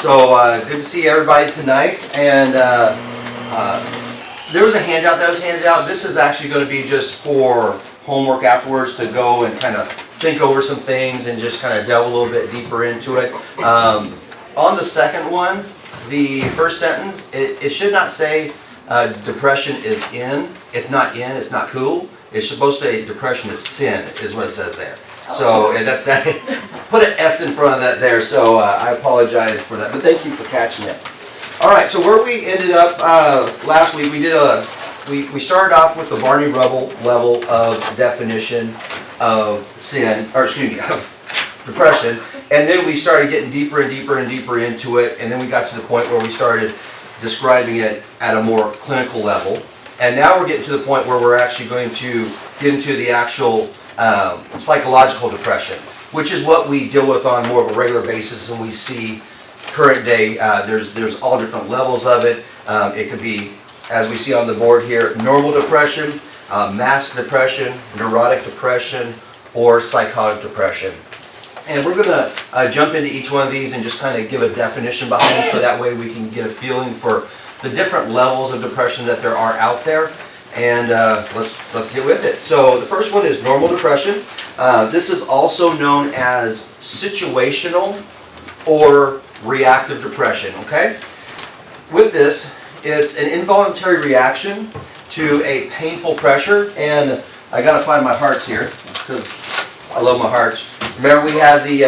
So good to see everybody tonight. And there was a handout that was handed out. This is actually going to be just for homework afterwards to go and kind of think over some things and just kind of delve a little bit deeper into it. On the second one, the first sentence, it should not say depression is in. It's not in, it's not cool. It's supposed to say depression is sin, is what it says there. So that put an S in front of that there, so I apologize for that. But thank you for catching it. All right, so where we ended up last week, we started off with the Barney Rubble level of definition of sin, or excuse me, of depression, and then we started getting deeper and deeper and deeper into it, and then we got to the point where we started describing it at a more clinical level. And now we're getting to the point where we're actually going to get into the actual psychological depression, which is what we deal with on more of a regular basis, and we see current day. There's all different levels of it. It could be, as we see on the board here, normal depression, masked depression, neurotic depression, or psychotic depression. And we're going to jump into each one of these and just kind of give a definition behind it, so that way we can get a feeling for the different levels of depression that there are out there. And let's get with it. So the first one is normal depression. This is also known as situational or reactive depression, okay? With this, it's an involuntary reaction to a painful pressure. And I gotta find my hearts here, because I love my hearts. Remember, we had the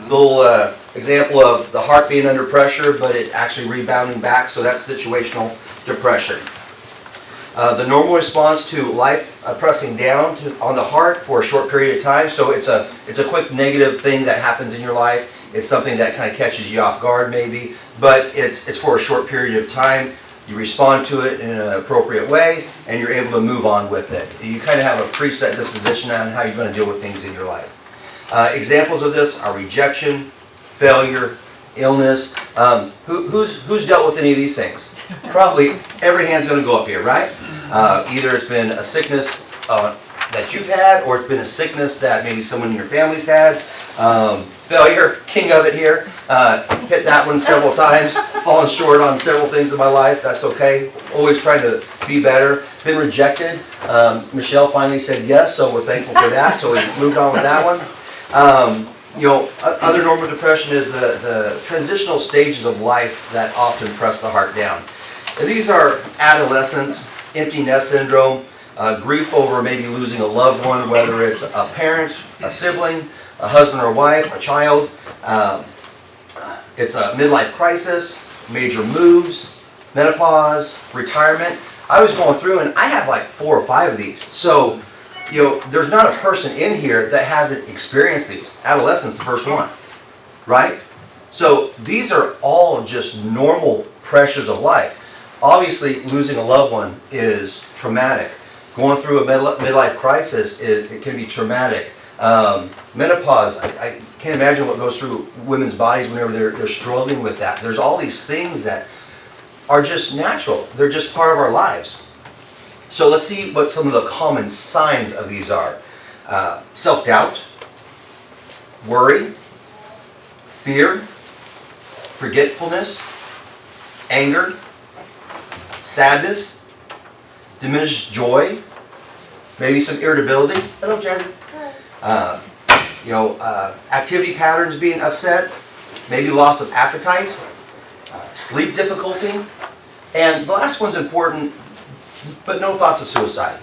little example of the heart being under pressure, but it actually rebounding back, so that's situational depression. The normal response to life pressing down on the heart for a short period of time, so it's a quick negative thing that happens in your life. It's something that kind of catches you off guard maybe, but it's for a short period of time. You respond to it in an appropriate way, and you're able to move on with it. You kind of have a preset disposition on how you're going to deal with things in your life. Examples of this are rejection, failure, illness. Who's dealt with any of these things? Probably every hand's going to go up here, right? Either it's been a sickness that you've had, or it's been a sickness that maybe someone in your family's had. Failure, king of it here. Hit that one several times, fallen short on several things in my life. That's okay. Always trying to be better. Been rejected. Michelle finally said yes, so we're thankful for that. So we moved on with that one. Other normal depression is the transitional stages of life that often press the heart down. And these are adolescence, empty nest syndrome, grief over maybe losing a loved one, whether it's a parent, a sibling, a husband or wife, a child. It's a midlife crisis, major moves, menopause, retirement. I was going through and I have like 4 or 5 of these. So, there's not a person in here that hasn't experienced these. Adolescence, the first one, right? So these are all just normal pressures of life. Obviously, losing a loved one is traumatic. Going through a midlife crisis, it can be traumatic. Menopause, I can't imagine what goes through women's bodies whenever they're struggling with that. There's all these things that are just natural. They're just part of our lives. So let's see what some of the common signs of these are. Self-doubt, worry, fear, forgetfulness, anger, sadness, diminished joy, maybe some irritability. Hello, Jazzy. Activity patterns being upset, maybe loss of appetite, sleep difficulty, and the last one's important, but no thoughts of suicide.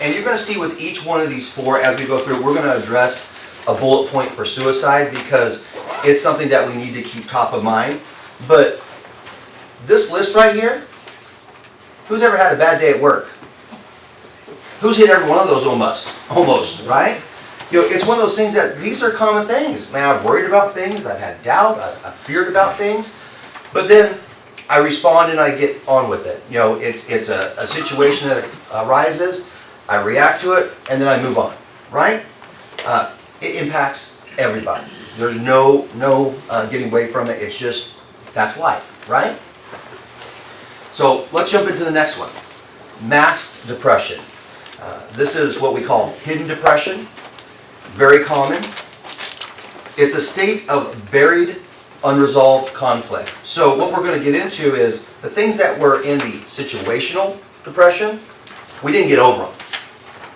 And you're going to see with each one of these 4 as we go through, we're going to address a bullet point for suicide because it's something that we need to keep top of mind. But this list right here, who's ever had a bad day at work? Who's hit every one of those almost, right? It's one of those things that these are common things. Man, I've worried about things, I've had doubt, I've feared about things, but then I respond and I get on with it. It's a situation that arises, I react to it, and then I move on, right? It impacts everybody. There's no getting away from it. It's just, that's life, right? So let's jump into the next one. Masked depression. This is what we call hidden depression. Very common. It's a state of buried unresolved conflict. So what we're going to get into is the things that were in the situational depression, we didn't get over them.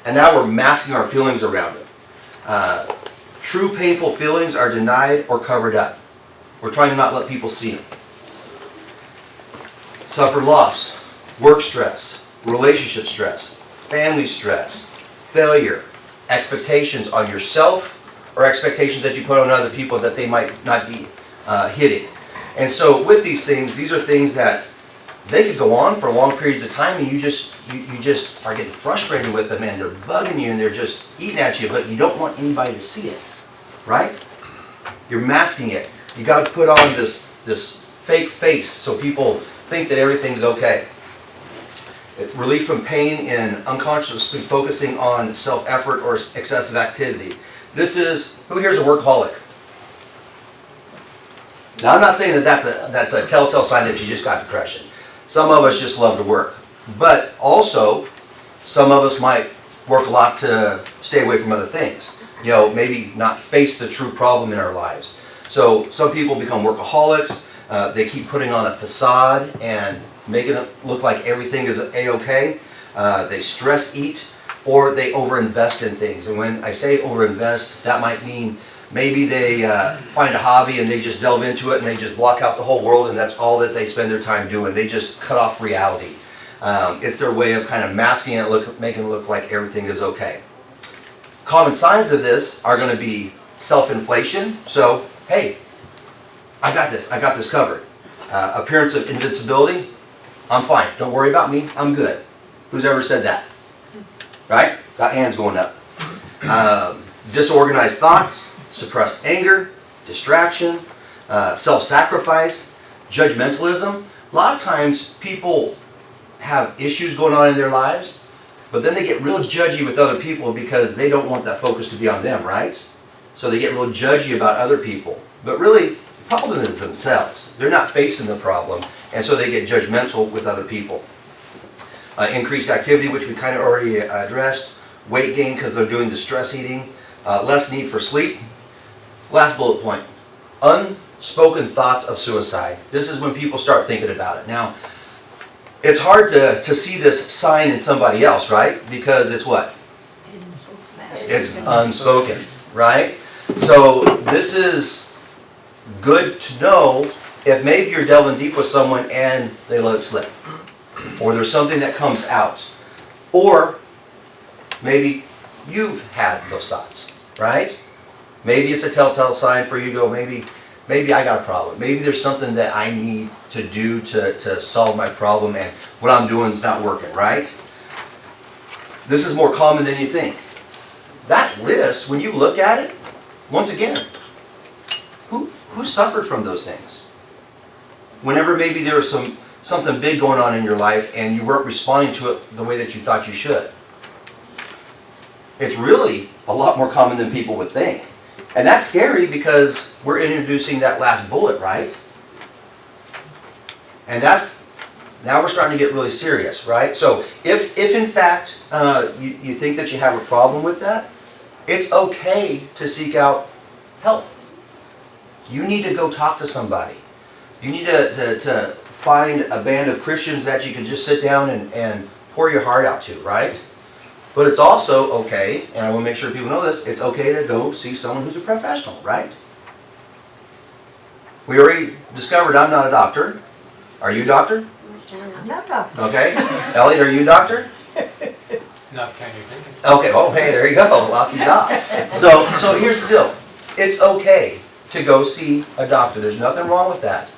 And now we're masking our feelings around it. True painful feelings are denied or covered up. We're trying to not let people see them. Suffered loss, work stress, relationship stress, family stress, failure, expectations on yourself, or expectations that you put on other people that they might not be hitting. And so with these things, these are things that they could go on for long periods of time, and you just are getting frustrated with them, and they're bugging you, and they're just eating at you, but you don't want anybody to see it, right? You're masking it. You got to put on this fake face so people think that everything's okay. Relief from pain and unconsciously focusing on self-effort or excessive activity. This is, who here's a workaholic? Now I'm not saying that that's a telltale sign that you just got depression. Some of us just love to work. But also, some of us might work a lot to stay away from other things. You know, maybe not face the true problem in our lives. So some people become workaholics. They keep putting on a facade and making it look like everything is A-okay. They stress eat, or they overinvest in things. And when I say overinvest, that might mean maybe they find a hobby and they just delve into it and they just block out the whole world, and that's all that they spend their time doing. They just cut off reality. It's their way of kind of masking it, making it look like everything is okay. Common signs of this are going to be self-inflation. So, hey, I got this covered. Appearance of invincibility. I'm fine. Don't worry about me. I'm good. Who's ever said that? Right? Got hands going up. Disorganized thoughts, suppressed anger, distraction, self-sacrifice, judgmentalism. A lot of times people have issues going on in their lives, but then they get real judgy with other people because they don't want that focus to be on them, right? So they get real judgy about other people. But really, the problem is themselves. They're not facing the problem, and so they get judgmental with other people. Increased activity, which we kind of already addressed. Weight gain because they're doing the stress eating. Less need for sleep. Last bullet point. Unspoken thoughts of suicide. This is when people start thinking about it. Now, it's hard to see this sign in somebody else, right? Because it's what? It's unspoken, right? So this is good to know if maybe you're delving deep with someone and they let it slip. Or there's something that comes out. Or maybe you've had those thoughts, right? Maybe it's a telltale sign for you to go, maybe I got a problem. Maybe there's something that I need to do to solve my problem, and what I'm doing is not working, right? This is more common than you think. That list, when you look at it, once again, who suffered from those things? Whenever maybe there was something big going on in your life and you weren't responding to it the way that you thought you should. It's really a lot more common than people would think. And that's scary because we're introducing that last bullet, right? And now we're starting to get really serious, right? So if in fact you think that you have a problem with that, it's okay to seek out help. You need to go talk to somebody. You need to find a band of Christians that you can just sit down and pour your heart out to, right? But it's also okay, and I want to make sure people know this, it's okay to go see someone who's a professional, right? We already discovered I'm not a doctor. Are you a doctor? I'm not a doctor. Okay. Elliot, are you a doctor? Not kind of thinking. Okay, well, hey, there you go. La-ti-da. So here's the deal. It's okay to go see a doctor. There's nothing wrong with that.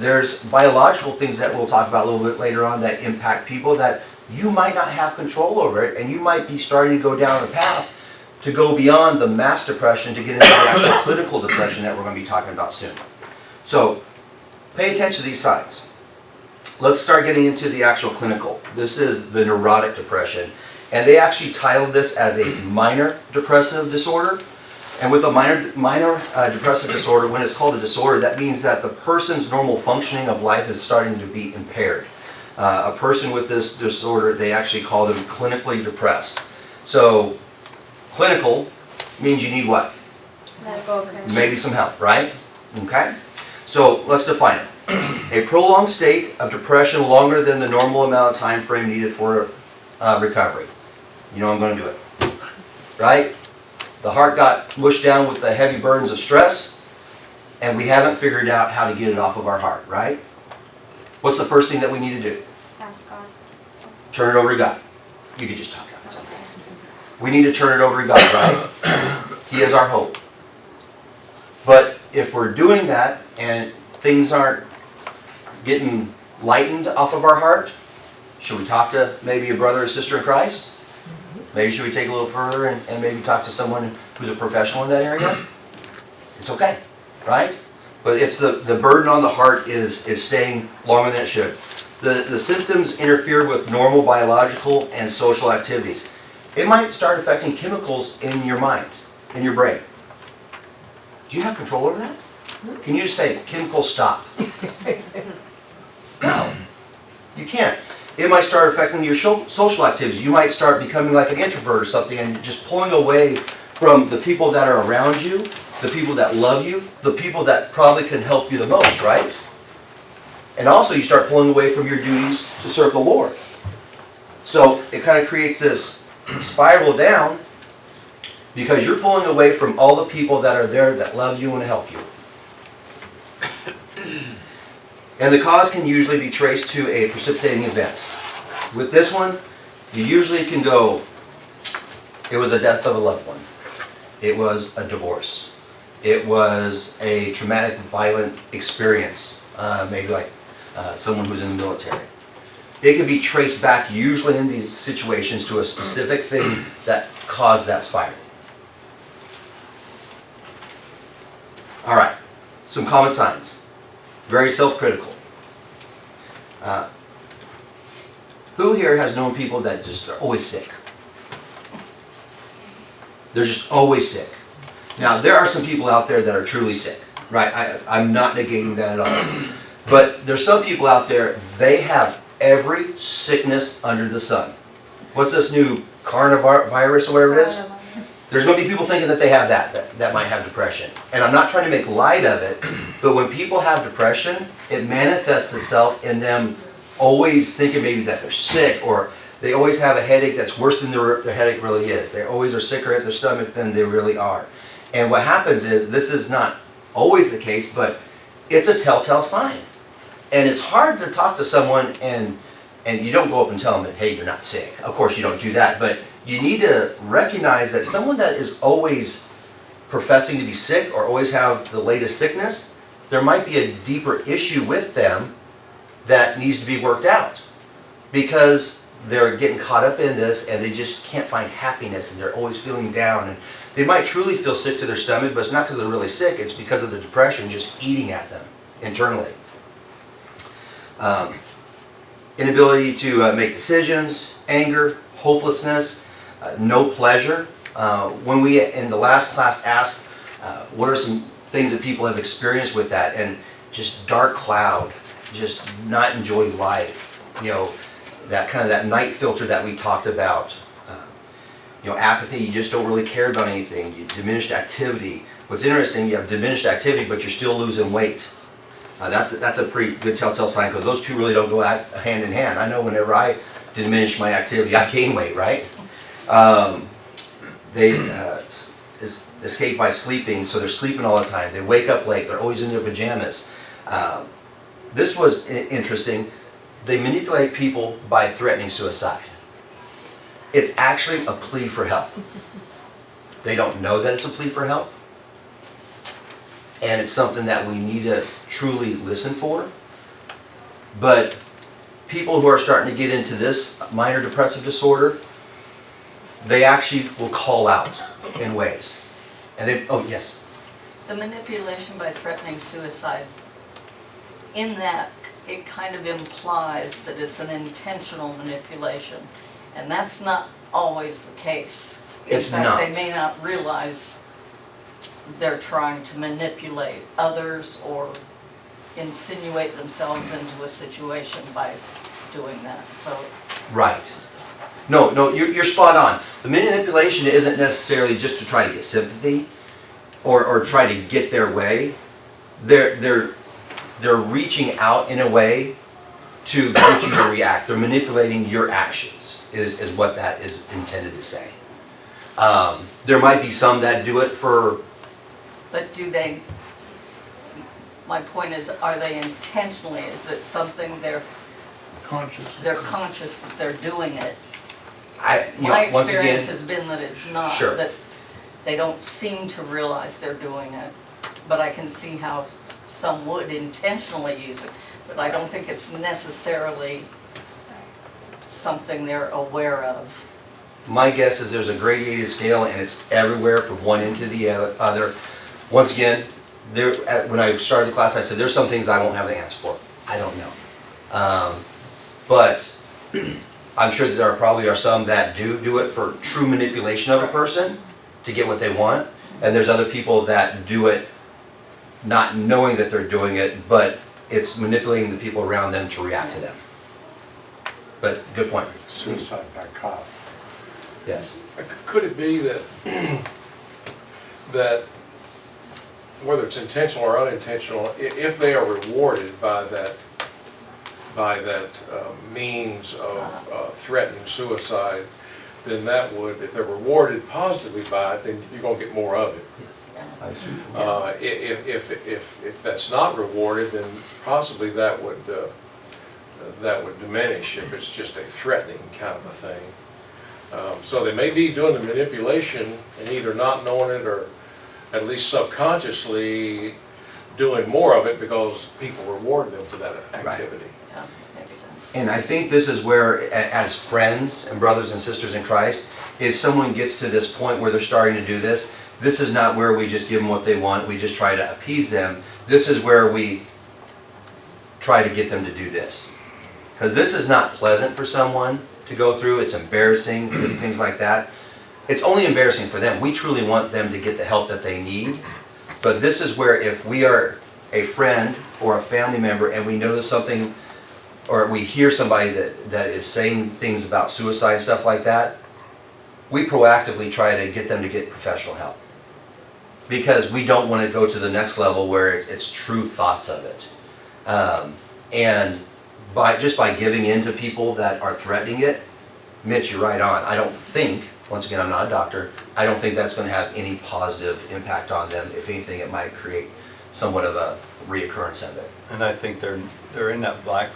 There's biological things that we'll talk about a little bit later on that impact people that you might not have control over it, and you might be starting to go down a path to go beyond the mass depression to get into the actual clinical depression that we're going to be talking about soon. So pay attention to these signs. Let's start getting into the actual clinical. This is the neurotic depression, and they actually titled this as a minor depressive disorder. And with a minor depressive disorder, when it's called a disorder, that means that the person's normal functioning of life is starting to be impaired. A person with this disorder, they actually call them clinically depressed. So, clinical means you need what? Medical attention. Maybe some help, right? Okay. So let's define it. A prolonged state of depression longer than the normal amount of time frame needed for recovery. You know I'm going to do it. Right? The heart got mushed down with the heavy burdens of stress, and we haven't figured out how to get it off of our heart, right? What's the first thing that we need to do? Ask God. Turn it over to God. You could just talk out. It's okay. We need to turn it over to God, right? He is our hope. But if we're doing that and things aren't getting lightened off of our heart, should we talk to maybe a brother or sister in Christ? Maybe should we take a little further and maybe talk to someone who's a professional in that area? It's okay, right? But it's the burden on the heart is staying longer than it should. The symptoms interfere with normal biological and social activities. It might start affecting chemicals in your mind, in your brain. Do you have control over that? Can you just say, chemicals stop? No, you can't. It might start affecting your social activities. You might start becoming like an introvert or something and just pulling away from the people that are around you, the people that love you, the people that probably can help you the most, right? And also you start pulling away from your duties to serve the Lord. So it kind of creates this spiral down because you're pulling away from all the people that are there that love you and help you. And the cause can usually be traced to a precipitating event. With this one, you usually can go, it was a death of a loved one. It was a divorce. It was a traumatic, violent experience, maybe like someone who's in the military. It can be traced back, usually in these situations, to a specific thing that caused that spiral. All right, some common signs. Very self-critical. Who here has known people that just are always sick? They're just always sick. Now, there are some people out there that are truly sick, right? I'm not negating that at all. But there's some people out there, they have every sickness under the sun. What's this new coronavirus or whatever it is? There's going to be people thinking that they have that might have depression. And I'm not trying to make light of it, but when people have depression, it manifests itself in them always thinking maybe that they're sick, or they always have a headache that's worse than their headache really is. They always are sicker at their stomach than they really are. And what happens is, this is not always the case, but it's a telltale sign. And it's hard to talk to someone and you don't go up and tell them that, hey, you're not sick. Of course you don't do that, but you need to recognize that someone that is always professing to be sick or always have the latest sickness, there might be a deeper issue with them that needs to be worked out. Because they're getting caught up in this and they just can't find happiness and they're always feeling down. And they might truly feel sick to their stomach, but it's not because they're really sick, it's because of the depression just eating at them internally. Inability to make decisions, anger, hopelessness, no pleasure. When we in the last class asked what are some things that people have experienced with that, and just dark cloud, just not enjoying life, you know, that kind of that night filter that we talked about. You know, apathy, you just don't really care about anything. You diminished activity. What's interesting, you have diminished activity, but you're still losing weight. That's a pretty good telltale sign, because those two really don't go hand in hand. I know whenever I diminish my activity, I gain weight, right? They escape by sleeping, so they're sleeping all the time. They wake up late. They're always in their pajamas. This was interesting. They manipulate people by threatening suicide. It's actually a plea for help. They don't know that it's a plea for help. And it's something that we need to truly listen for. But people who are starting to get into this minor depressive disorder, they actually will call out in ways. And they, oh yes? The manipulation by threatening suicide, in that it kind of implies that it's an intentional manipulation. And that's not always the case. It's not. In fact, they may not realize they're trying to manipulate others or insinuate themselves into a situation by doing that. So, right. No, you're spot on. The manipulation isn't necessarily just to try to get sympathy or try to get their way. They're they're reaching out in a way to get you to react. They're manipulating your actions, is what that is intended to say. There might be some that do it for... But do they, my point is, are they intentionally, is it something they're conscious that they're doing it? My once experience again, has been that it's not, Sure. that they don't seem to realize they're doing it. But I can see how some would intentionally use it, but I don't think it's necessarily something they're aware of. my guess is there's a gradated scale and it's everywhere from one end to the other. Once again, when I started the class, I said there's some things I won't have the answer for. I don't know. But I'm sure that there probably are some that do it for true manipulation of a person to get what they want. And there's other people that do it not knowing that they're doing it, but it's manipulating the people around them to react to them. But good point. Suicide by cop. Yes. Could it be that, that whether it's intentional or unintentional, if they are rewarded by that means of threatening suicide, then that would, if they're rewarded positively by it, then you're going to get more of it. If that's not rewarded, then possibly that would diminish if it's just a threatening kind of a thing. So they may be doing the manipulation and either not knowing it or at least subconsciously doing more of it because people reward them for that activity. Yeah, makes sense. And I think this is where, as friends and brothers and sisters in Christ, if someone gets to this point where they're starting to do this, this is not where we just give them what they want, we just try to appease them. This is where we try to get them to do this. Because this is not pleasant for someone to go through, it's embarrassing, things like that. It's only embarrassing for them. We truly want them to get the help that they need. But this is where if we are a friend or a family member and we notice something, or we hear somebody that is saying things about suicide and stuff like that, we proactively try to get them to get professional help. Because we don't want to go to the next level where it's true thoughts of it. And just by giving in to people that are threatening it, Mitch, you're right on. I don't think, once again, I'm not a doctor, I don't think that's going to have any positive impact on them. If anything, it might create somewhat of a reoccurrence of it. And I think they're in that black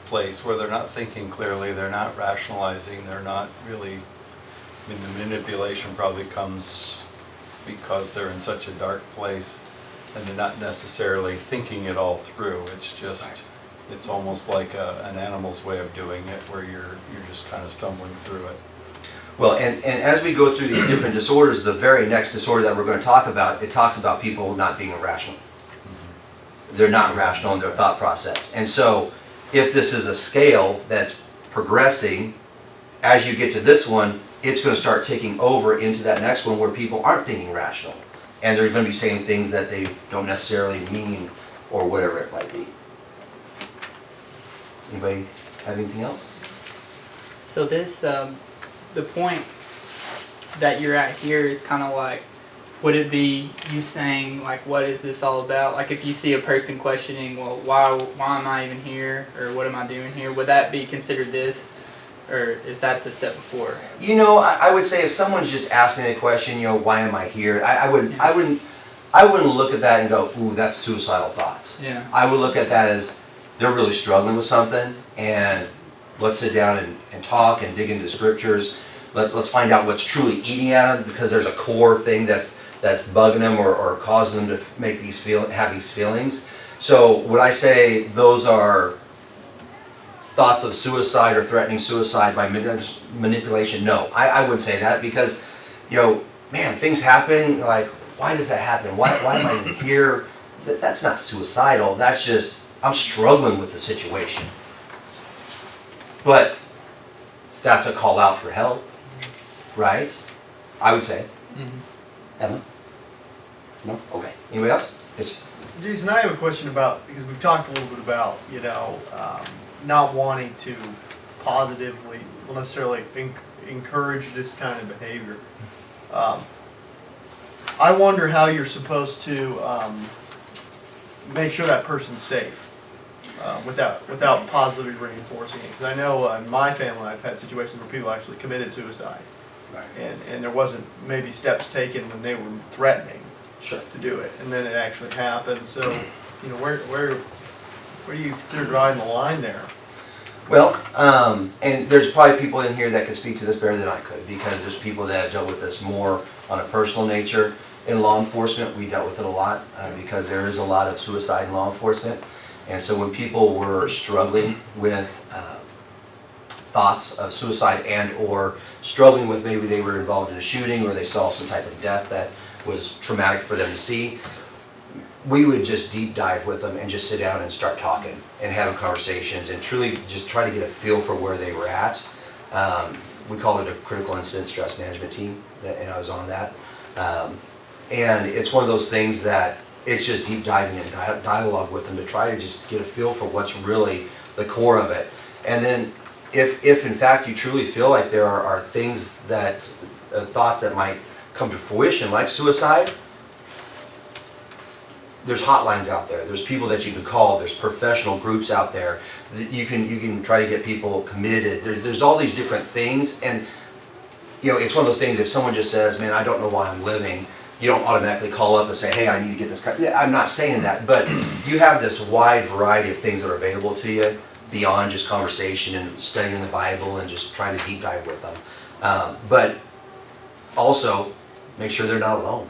place where they're not thinking clearly, they're not rationalizing, they're not really, I mean, the manipulation probably comes because they're in such a dark place and they're not necessarily thinking it all through. It's just, it's almost like an animal's way of doing it where you're just kind of stumbling through it. Well, and as we go through these different disorders, the very next disorder that we're going to talk about, it talks about people not being rational. They're not rational in their thought process. And so, if this is a scale that's progressing, as you get to this one, it's going to start taking over into that next one where people aren't thinking rational. And they're going to be saying things that they don't necessarily mean or whatever it might be. Anybody have anything else? So this, the point that you're at here is kind of like, would it be you saying, like, what is this all about? Like, if you see a person questioning, well, why am I even here? Or what am I doing here? Would that be considered this? Or is that the step before? You know, I would say if someone's just asking the question, you know, why am I here? I wouldn't look at that and go, ooh, that's suicidal thoughts. Yeah. I would look at that as they're really struggling with something, and let's sit down and talk and dig into the scriptures. Let's find out what's truly eating at them, because there's a core thing that's bugging them or causing them to have these feelings. So would I say those are thoughts of suicide or threatening suicide by manipulation? No, I wouldn't say that, because, you know, man, things happen, like, why does that happen? Why am I even here? That's not suicidal, that's just, I'm struggling with the situation. But that's a call out for help, right? I would say. Mm-hmm. Emma? No? Okay. Anybody else? Yes. Jason, I have a question about, because we've talked a little bit about, you know, not wanting to positively, well, necessarily encourage this kind of behavior. I wonder how you're supposed to, make sure that person's safe. Without positively reinforcing it. Because I know in my family, I've had situations where people actually committed suicide. Right. And there wasn't maybe steps taken when they were threatening Sure. to do it. And then it actually happened. So, you know, where do you consider drawing the line there? Well, and there's probably people in here that could speak to this better than I could, because there's people that have dealt with this more on a personal nature. In law enforcement, we dealt with it a lot, because there is a lot of suicide in law enforcement. And so when people were struggling with thoughts of suicide and or struggling with maybe they were involved in a shooting or they saw some type of death that was traumatic for them to see, we would just deep dive with them and just sit down and start talking and having conversations and truly just try to get a feel for where they were at. We call it a critical incident stress management team, and I was on that. And it's one of those things that it's just deep diving in dialogue with them to try to just get a feel for what's really the core of it. And then if in fact you truly feel like there are things that, thoughts that might come to fruition, like suicide, there's hotlines out there. There's people that you can call. There's professional groups out there that you can try to get people committed. There's all these different things, and you know, it's one of those things. If someone just says, "Man, I don't know why I'm living," you don't automatically call up and say, "Hey, I need to get this." Yeah, I'm not saying that, but you have this wide variety of things that are available to you beyond just conversation and studying the Bible and just trying to deep dive with them. But also, make sure they're not alone.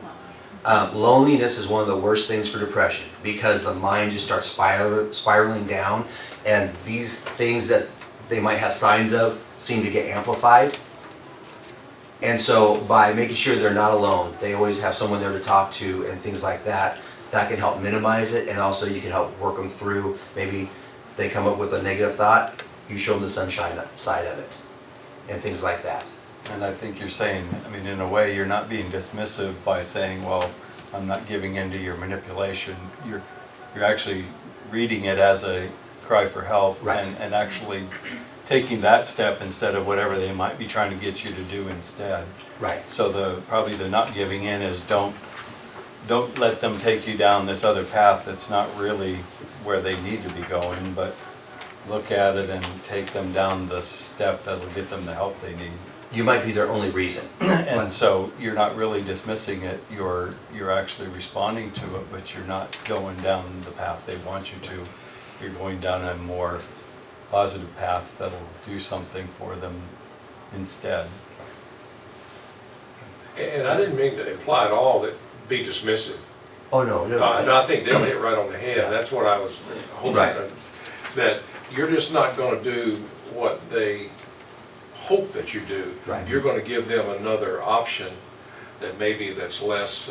Loneliness is one of the worst things for depression, because the mind just starts spiraling down, and these things that they might have signs of seem to get amplified. And so by making sure they're not alone, they always have someone there to talk to and things like that, that can help minimize it, and also you can help work them through. Maybe they come up with a negative thought, you show them the sunshine side of it and things like that. And I think you're saying, I mean, in a way, you're not being dismissive by saying, well, I'm not giving in to your manipulation. You're actually reading it as a cry for help, Right. and actually taking that step instead of whatever they might be trying to get you to do instead. Right. So probably the not giving in is don't let them take you down this other path that's not really where they need to be going, but look at it and take them down the step that'll get them the help they need. You might be their only reason. And so you're not really dismissing it, you're actually responding to it, but you're not going down the path they want you to. You're going down a more positive path that'll do something for them instead. And I didn't mean to imply at all that be dismissive. Oh, no. I think they'll hit right on the head. Yeah. That's what I was hoping. Right. That you're just not gonna do what they hope that you do. Right. You're gonna give them another option that maybe that's less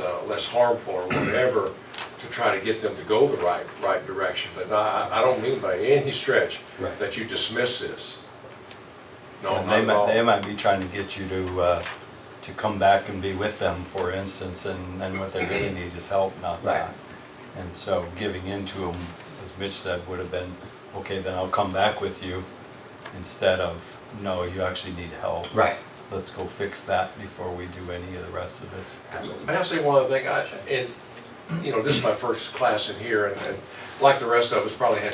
harmful or whatever, to try to get them to go the right direction. But I don't mean by any stretch Right. that you dismiss this. No, And not at all. they might be trying to get you to come back and be with them, for instance, and what they really need is help, not Right. that. And so giving in to them, as Mitch said, would have been, okay, then I'll come back with you, instead of, no, you actually need help. Right. Let's go fix that before we do any of the rest of this. Absolutely. May I say one other thing? This is my first class in here, and like the rest of us, probably had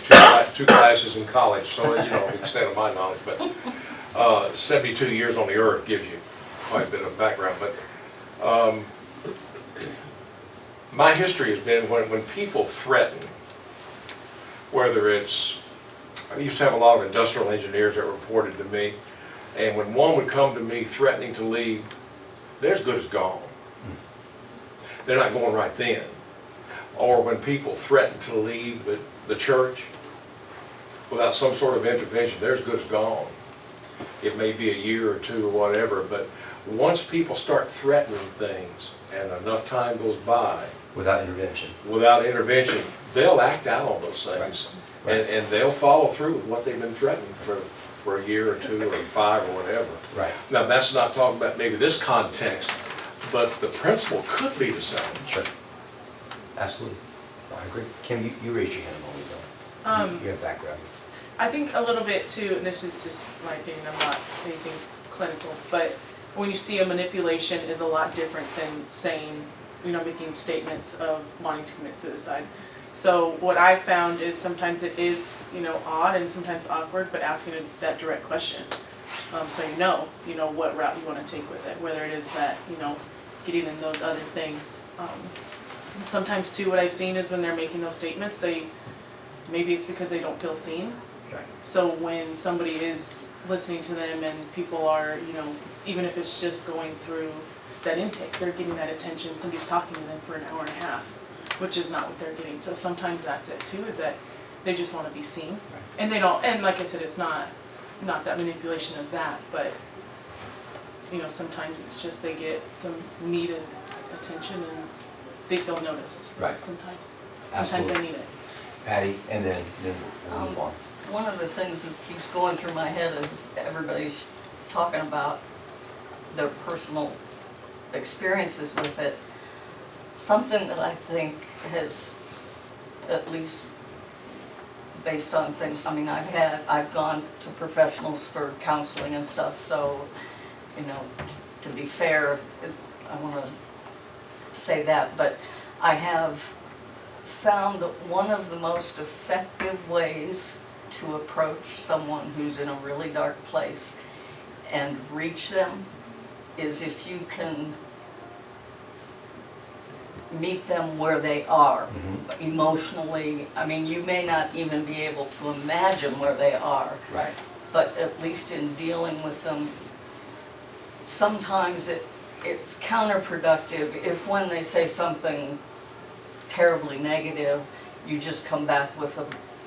two classes in college, so, the extent of my knowledge, but 72 years on the earth gives you quite a bit of background. But my history has been when people threaten, whether it's, I used to have a lot of industrial engineers that reported to me, and when one would come to me threatening to leave, they're as good as gone. They're not going right then. Or when people threaten to leave the church without some sort of intervention, they're as good as gone. It may be a year or two or whatever, but once people start threatening things and enough time goes by Without intervention. they'll act out on those things. Right. And they'll follow through with what they've been threatening for a year or two or 5 or whatever. Right. Now, that's not talking about maybe this context, but the principle could be the same. Sure. Absolutely. I agree. Kim, you raised your hand a moment ago. You have background. I think a little bit too, and this is just my opinion, I'm not anything clinical, but when you see a manipulation is a lot different than saying, making statements of wanting to commit suicide. So what I found is sometimes it is, odd and sometimes awkward, but asking that direct question. So you know what route you want to take with it, whether it is that, getting in those other things. Sometimes too, what I've seen is when they're making those statements, maybe it's because they don't feel seen. Right. So when somebody is listening to them and people are, even if it's just going through that intake, they're getting that attention, somebody's talking to them for an hour and a half, which is not what they're getting. So sometimes that's it too, is that they just want to be seen. And they don't, and like I said, it's not that manipulation of that, but, sometimes it's just they get some needed attention and they feel noticed. Right. Sometimes Absolutely. they need it. Patty, and then we'll move on. One of the things that keeps going through my head is everybody's talking about their personal experiences with it. Something that I think has, at least based on things, I've gone to professionals for counseling and stuff, so, to be fair, I want to say that, but I have found that one of the most effective ways to approach someone who's in a really dark place and reach them is if you can meet them where they are, emotionally. You may not even be able to imagine where they are, Right. but at least in dealing with them, sometimes it's counterproductive if when they say something terribly negative, you just come back with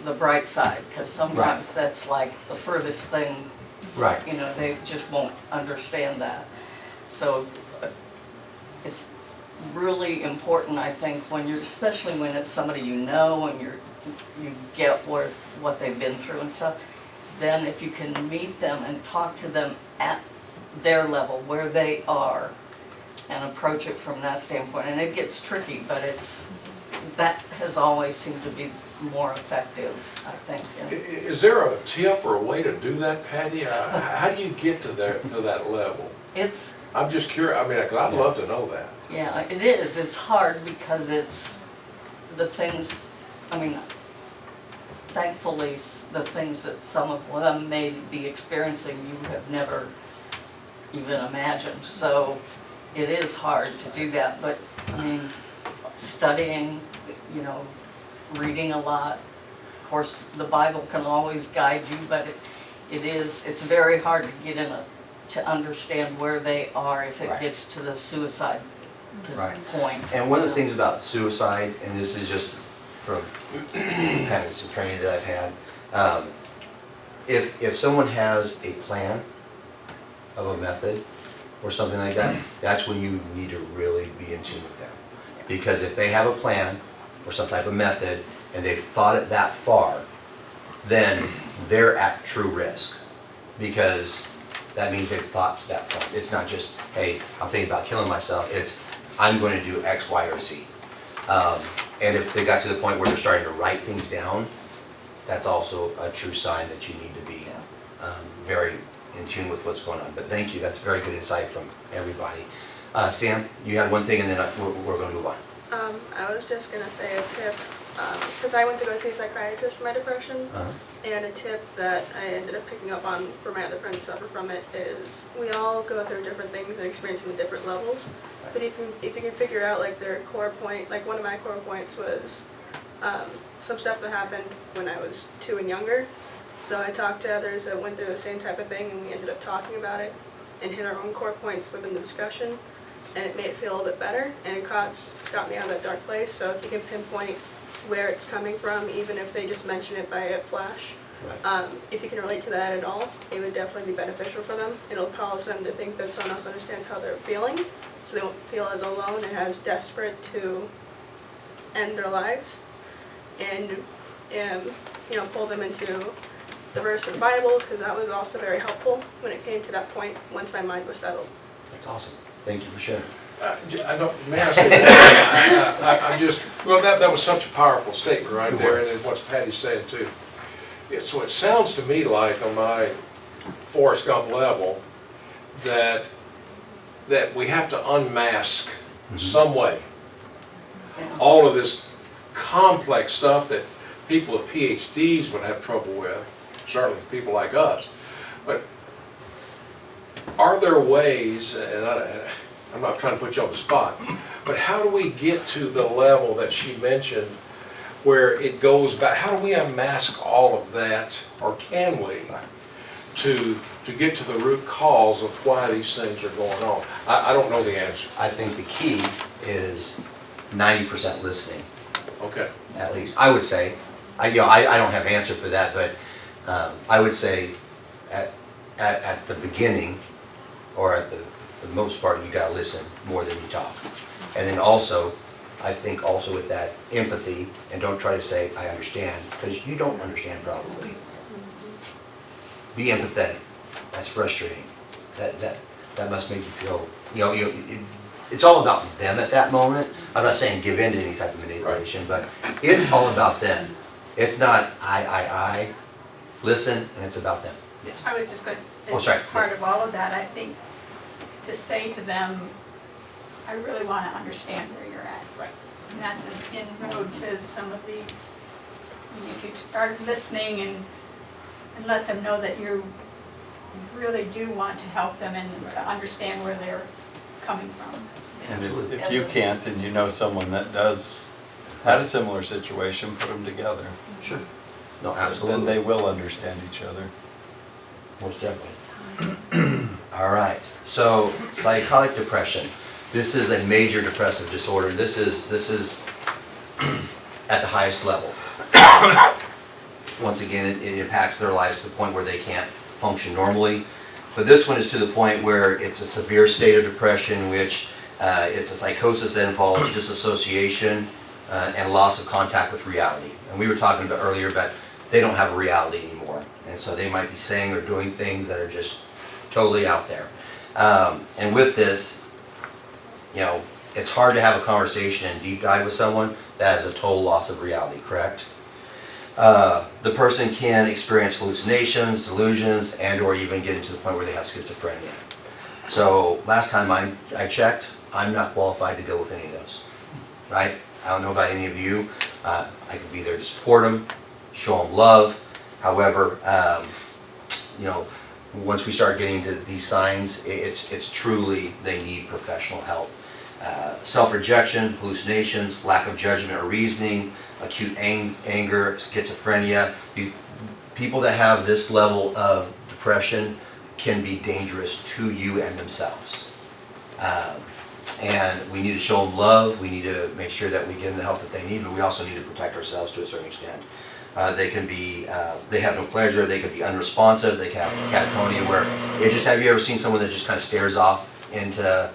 the bright side, because sometimes that's like the furthest thing, Right. they just won't understand that. So it's really important, I think, especially when it's somebody and you get what they've been through and stuff, then if you can meet them and talk to them at their level, where they are, and approach it from that standpoint. And it gets tricky, but that has always seemed to be more effective, I think. Is there a tip or a way to do that, Patty? How do you get to that level? I'm just curious, because I'd love to know that. Yeah, it is. It's hard because it's the things, thankfully, the things that some of them may be experiencing you have never even imagined. So it is hard to do that, but studying, reading a lot. Of course, the Bible can always guide you, but it's very hard to get to understand where they are if it gets to the suicide point. And one of the things about suicide, and this is just from kind of some training that I've had, if someone has a plan of a method or something like that, that's when you need to really be in tune with them. Because if they have a plan or some type of method and they've thought it that far, then they're at true risk. Because that means they've thought to that point. It's not just, hey, I'm thinking about killing myself. It's, I'm going to do X, Y, or Z. And if they got to the point where they're starting to write things down, that's also a true sign that you need to be very in tune with what's going on. But thank you, that's very good insight from everybody. Sam, you had one thing and then we're going to move on. I was just going to say a tip, because I went to go see a psychiatrist for my depression, and a tip that I ended up picking up on for my other friends who suffer from it is we all go through different things and experience them at different levels. But if you can figure out like their core point, like one of my core points was some stuff that happened when I was 2 and younger. So I talked to others that went through the same type of thing, and we ended up talking about it and hit our own core points within the discussion, and it made it feel a little bit better, and it got me out of that dark place. So if you can pinpoint where it's coming from, even if they just mention it by a flash, if you can relate to that at all, it would definitely be beneficial for them. It'll cause them to think that someone else understands how they're feeling, so they won't feel as alone and as desperate to end their lives. And pull them into the verse of the Bible, because that was also very helpful when it came to that point once my mind was settled. That's awesome. Thank you for sharing. May I say that? That was such a powerful statement right there, and what Patty's saying too. So it sounds to me like on my Forrest Gump level that we have to unmask some way all of this complex stuff that people with PhDs would have trouble with, certainly people like us. But are there ways, and I'm not trying to put you on the spot, but how do we get to the level that she mentioned where it goes back? How do we unmask all of that, or can we, to get to the root cause of why these things are going on? I don't know the answer. I think the key is 90% listening, Okay. at least. I would say, I don't have an answer for that, but I would say at the beginning, or at the most part, you gotta listen more than you talk. And then also, I think also with that empathy, and don't try to say, I understand, because you don't understand probably. Be empathetic. That's frustrating. That must make you feel, it's all about them at that moment. I'm not saying give in to any type of manipulation, but it's all about them. It's not I. Listen, and it's about them. Yes. I was just going, Oh, as sorry, part yes. of all of that, I think, to say to them, I really want to understand where you're at. Right. And that's an inroad to some of these, if you start listening and let them know that you really do want to help them and to understand where they're coming from. And if you can't, and you know someone that does, had a similar situation, put them together. Sure. No, Then absolutely. they will understand each other. Most definitely. All right. So psychotic depression. This is a major depressive disorder. This is at the highest level. Once again, it impacts their lives to the point where they can't function normally. But this one is to the point where it's a severe state of depression, which it's a psychosis that involves disassociation and loss of contact with reality. And we were talking about earlier, but they don't have a reality anymore. And so they might be saying or doing things that are just totally out there. And with this, it's hard to have a conversation and deep dive with someone that has a total loss of reality, correct? The person can experience hallucinations, delusions, and or even get into the point where they have schizophrenia. So last time I checked, I'm not qualified to deal with any of those, right? I don't know about any of you. I could be there to support them, show them love. However, once we start getting to these signs, it's truly they need professional help. Self-rejection, hallucinations, lack of judgment or reasoning, acute anger, schizophrenia. These people that have this level of depression can be dangerous to you and themselves. And we need to show them love. We need to make sure that we give them the help that they need, but we also need to protect ourselves to a certain extent. They can be, they have no pleasure, they could be unresponsive, they can have catatonia where, have you ever seen someone that just kind of stares off into,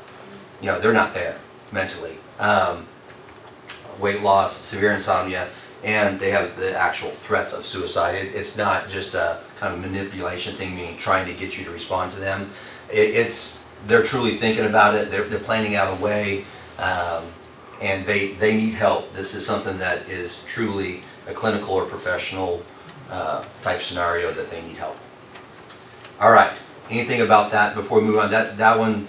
they're not there mentally. Weight loss, severe insomnia, and they have the actual threats of suicide. It's not just a kind of manipulation thing, meaning trying to get you to respond to them. They're truly thinking about it, they're planning out a way, and they need help. This is something that is truly a clinical or professional type scenario that they need help. All right, anything about that before we move on? That one,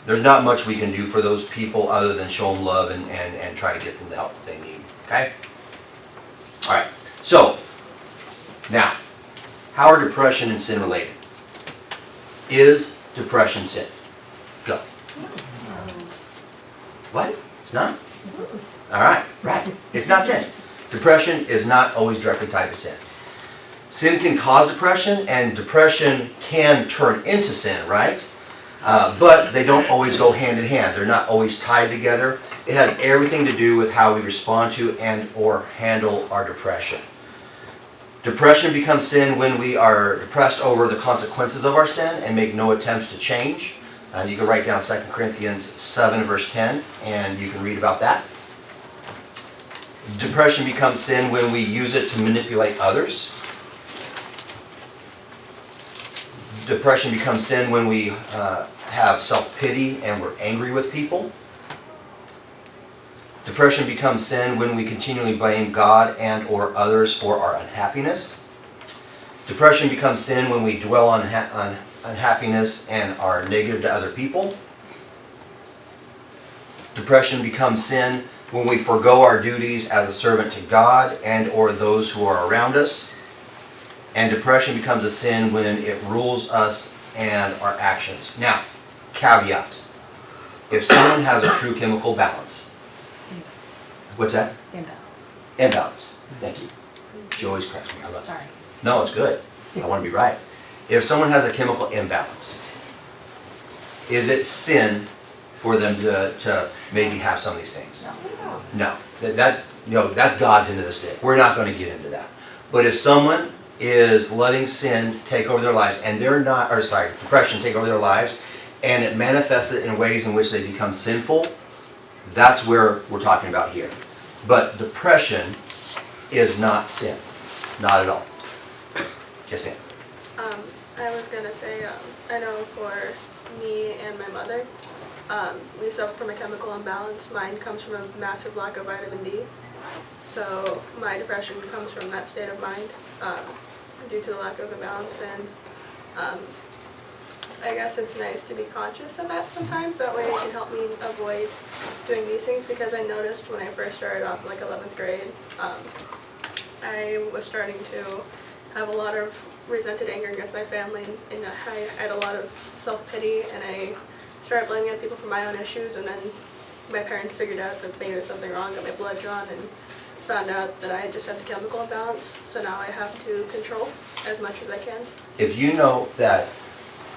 there's not much we can do for those people other than show them love and try to get them the help that they need, okay? All right, so now, how are depression and sin related? Is depression sin? Go. What? It's not? All right, right. It's not sin. Depression is not always directly tied to sin. Sin can cause depression, and depression can turn into sin, right? But they don't always go hand in hand. They're not always tied together. It has everything to do with how we respond to and or handle our depression. Depression becomes sin when we are depressed over the consequences of our sin and make no attempts to change. You can write down 2 Corinthians 7 verse 10 and you can read about that. Depression becomes sin when we use it to manipulate others. Depression becomes sin when we have self-pity and we're angry with people. Depression becomes sin when we continually blame God and or others for our unhappiness. Depression becomes sin when we dwell on unhappiness and are negative to other people. Depression becomes sin when we forego our duties as a servant to God and or those who are around us. And depression becomes a sin when it rules us and our actions. Now, caveat. If someone has a true chemical balance. What's that? Imbalance. Thank you. She always corrects me. I love it. Sorry. No, it's good. I want to be right. If someone has a chemical imbalance, is it sin for them to maybe have some of these things? No. That's God's end of the stick. We're not going to get into that. But if someone is letting sin take over their lives and depression take over their lives, and it manifests it in ways in which they become sinful, that's where we're talking about here. But depression is not sin. Not at all. Yes, ma'am. I was gonna say, I know for me and my mother, we suffer from a chemical imbalance. Mine comes from a massive lack of vitamin D. So my depression comes from that state of mind, due to the lack of imbalance. And I guess it's nice to be conscious of that sometimes. That way it can help me avoid doing these things, because I noticed when I first started off in like 11th grade, I was starting to have a lot of resented anger against my family, and I had a lot of self-pity, and I started blaming other people for my own issues. And then my parents figured out that maybe there was something wrong, got my blood drawn, and found out that I just had the chemical imbalance. So now I have to control as much as I can. If you know that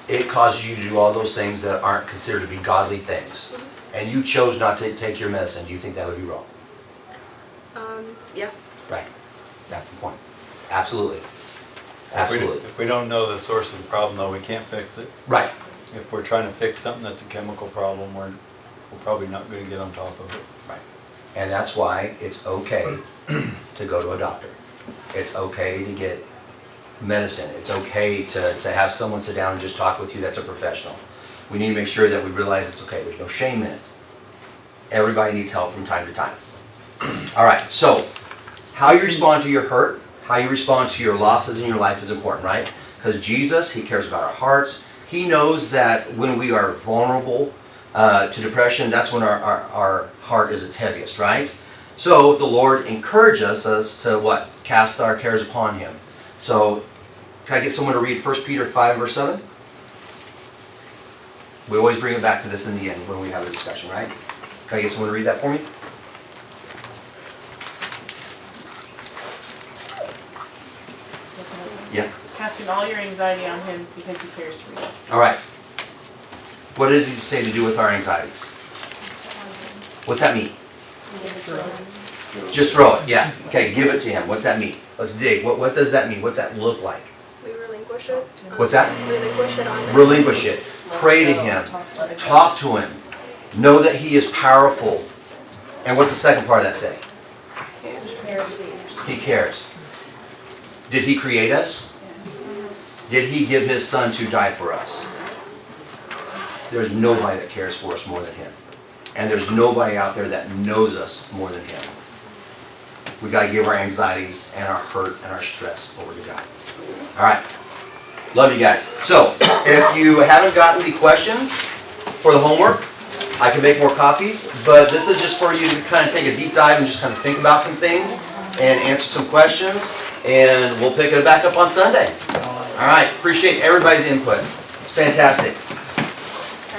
it causes you to do all those things that aren't considered to be godly things, and you chose not to take your medicine, do you think that would be wrong? Yeah. Right. That's the point. Absolutely. Absolutely. If we don't know the source of the problem, though, we can't fix it. Right. If we're trying to fix something that's a chemical problem, we're probably not going to get on top of it. Right. And that's why it's okay to go to a doctor. It's okay to get medicine. It's okay to have someone sit down and just talk with you that's a professional. We need to make sure that we realize it's okay. There's no shame in it. Everybody needs help from time to time. All right, so how you respond to your hurt, how you respond to your losses in your life is important, right? Because Jesus, He cares about our hearts. He knows that when we are vulnerable to depression, that's when our heart is its heaviest, right? So the Lord encourages us to what? Cast our cares upon Him. So can I get someone to read 1 Peter 5, verse 7? We always bring it back to this in the end when we have a discussion, right? Can I get someone to read that for me? Yeah. Casting all your anxiety on Him because He cares for you. All right. What does He say to do with our anxieties? What's that mean? Just throw it. Yeah. Okay, give it to Him. What's that mean? Let's dig. What does that mean? What's that look like? We relinquish it. What's that? Relinquish it on Him. Relinquish it. Pray to Him. Talk to Him. Know that He is powerful. And what's the second part of that say? He cares. Did He create us? Did He give His Son to die for us? There's nobody that cares for us more than Him. And there's nobody out there that knows us more than Him. We got to give our anxieties and our hurt and our stress over to God. All right. Love you guys. So, if you haven't gotten the questions for the homework, I can make more copies, but this is just for you to kind of take a deep dive and just kind of think about some things and answer some questions, and we'll pick it back up on Sunday. All right. Appreciate everybody's input. It's fantastic.